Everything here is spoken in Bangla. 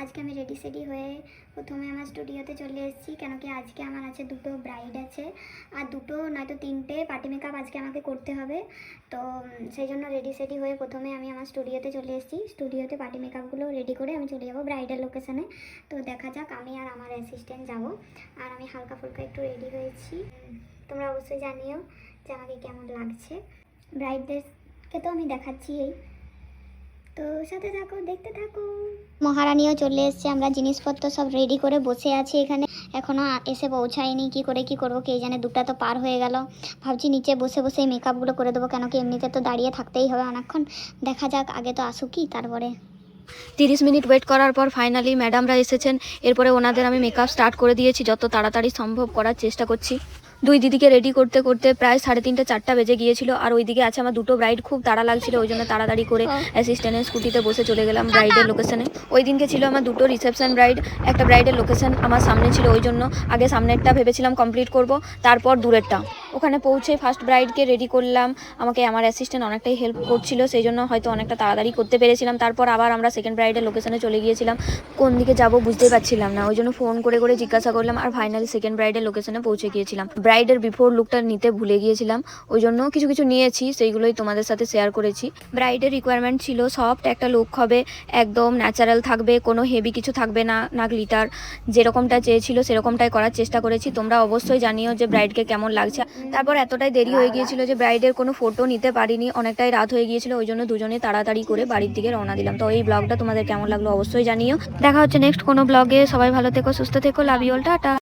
আজকে আমি রেডি সেডি হয়ে প্রথমে আমার স্টুডিওতে চলে এসেছি, কেন কি আজকে আমার আছে দুটো ব্রাইড আছে আর দুটো নয়তো তিনটে পার্টি মেকআপ আজকে আমাকে করতে হবে। তো সেই জন্য রেডি সেডি হয়ে প্রথমে আমি আমার স্টুডিওতে চলে এসেছি। স্টুডিওতে পার্টি মেকআপগুলো রেডি করে আমি চলে যাবো ব্রাইডাল লোকেশানে। তো দেখা যাক, আমি আর আমার অ্যাসিস্ট্যান্ট যাব। আর আমি হালকা ফুলকা একটু রেডি হয়েছি, তোমরা অবশ্যই জানিও যে আমাকে কেমন লাগছে। ব্রাইডদেরকে তো আমি দেখাচ্ছি, তো সাথে থাকো, দেখতে থাকো। মহারানীও চলে এসছে, আমরা জিনিসপত্র সব রেডি করে বসে আছি এখানে, এখনও এসে পৌঁছায়নি। কি করে কি করবো কে জানে, দুটা তো পার হয়ে গেল। ভাবছি নিচে বসে বসে এই মেকআপগুলো করে দেবো, কেন কি এমনিতে তো দাঁড়িয়ে থাকতেই হবে অনেকক্ষণ। দেখা যাক, আগে তো আসুকই তারপরে। 30 মিনিট ওয়েট করার পর ফাইনালি ম্যাডামরা এসেছেন। এরপরে ওনাদের আমি মেকআপ স্টার্ট করে দিয়েছি, যত তাড়াতাড়ি সম্ভব করার চেষ্টা করছি। দুই দিদিকে রেডি করতে করতে প্রায় 3:30 4টা বেজে গিয়েছিল। আর ওইদিকে আছে আমার দুটো ব্রাইড, খুব তাড়া লাগছিল, ওই জন্য তাড়াতাড়ি করে অ্যাসিস্ট্যান্টের স্কুটিতে বসে চলে গেলাম ব্রাইডের লোকেশনে। ওই দিনকে ছিল আমার দুটো রিসেপশন ব্রাইড, একটা ব্রাইডের লোকেশন আমার সামনে ছিল, ওই জন্য আগে সামনেরটা ভেবেছিলাম কমপ্লিট করব, তারপর দূরেরটা। ওখানে পৌঁছে ফার্স্ট ব্রাইডকে রেডি করলাম, আমাকে আমার অ্যাসিস্ট্যান্ট অনেকটাই হেল্প করছিল, সেই জন্য হয়তো অনেকটা তাড়াতাড়ি করতে পেরেছিলাম। তারপর আবার আমরা সেকেন্ড ব্রাইডের লোকেশনে চলে গিয়েছিলাম, কোন দিকে যাব বুঝতেই পারছিলাম না, ওই জন্য ফোন করে করে জিজ্ঞাসা করলাম। আর ফাইনালি সেকেন্ড ব্রাইডের লোকেশনে পৌঁছে গিয়েছিলাম। ব্রাইডের বিফোর লুকটা নিতে ভুলে গিয়েছিলাম, ওই জন্য কিছু কিছু নিয়েছি, সেইগুলোই তোমাদের সাথে শেয়ার করেছি। ব্রাইডের রিকোয়ারমেন্ট ছিল সফট একটা লুক হবে, একদম ন্যাচারাল থাকবে, কোনো হেভি কিছু থাকবে না, না গ্লিটার। যেরকমটা চেয়েছিল সেরকমটাই করার চেষ্টা করেছি। তোমরা অবশ্যই জানিও যে ব্রাইডকে কেমন লাগছে। তারপর এতটাই দেরি হয়ে গিয়েছিল যে ব্রাইডের কোনো ফটো নিতে পারিনি, অনেকটাই রাত হয়ে গিয়েছিল, ওই জন্য দুজনে তাড়াতাড়ি করে বাড়ির দিকে রওনা দিলাম। তো এই ব্লগটা তোমাদের কেমন লাগলো অবশ্যই জানিও। দেখা হচ্ছে নেক্সট কোনো ব্লগে। সবাই ভালো থেকো, সুস্থ থেকো, লাভ ইউ অল, টাটা।